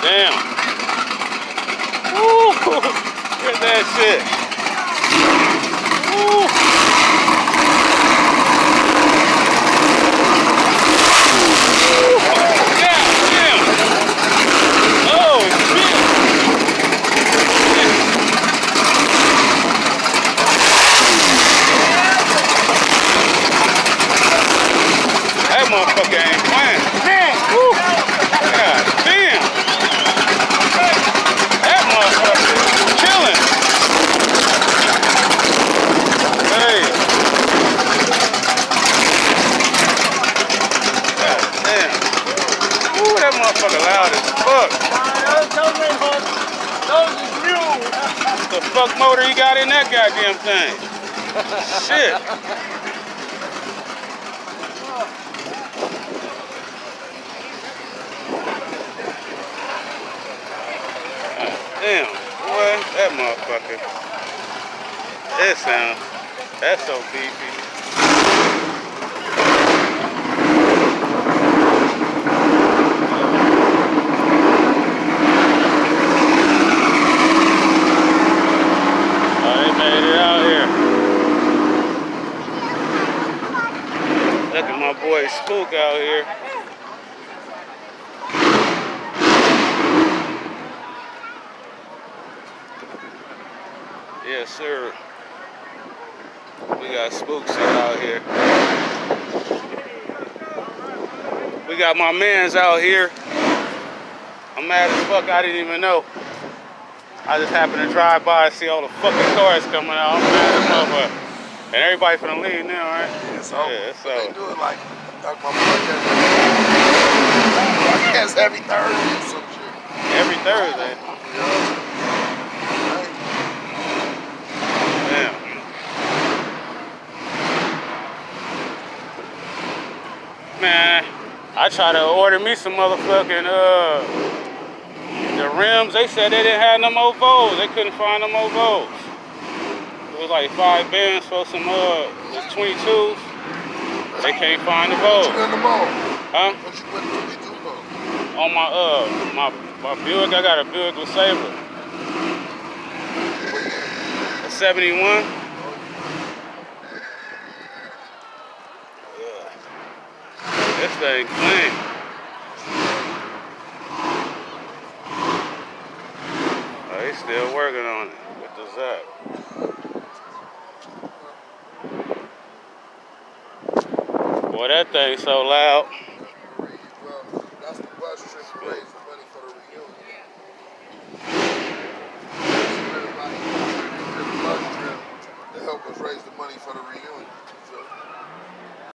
Damn. Woo! Look at that shit. Woo! God damn. Oh, shit. That motherfucker ain't playing. Woo! God damn. That motherfucker is killing. Hey. God damn. Ooh, that motherfucker loud as fuck. Those is mules. The fuck motor he got in that goddamn thing? Shit. Damn, boy, that motherfucker. That sound, that's so beefy. Oh, they made it out here. Look at my boy Spook out here. Yes, sir. We got Spook shit out here. We got my mans out here. I'm mad as fuck, I didn't even know. I just happened to drive by and see all the fucking cars coming out. I'm mad as motherfucker. And everybody finna leave now, right? Yeah, so Yeah, so. they do it like my brother. I guess every Thursday or some shit. Every Thursday. Yeah. Damn. Man, I tried to order me some motherfucking the rims. They said they didn't have no more Vols. They couldn't find no more Vols. It was like 5 bands for some the 22s. They can't find the Vols. What you in the mall? Huh? What you went to do though? On my Buick, I got a Buick LeSabre. A 71. This thing clean. Oh, they still working on it. What the zap? Boy, that thing so loud. Well, that's the bus trip to raise the money for the reunion. Everybody the bus trip to help us raise the money for the reunion.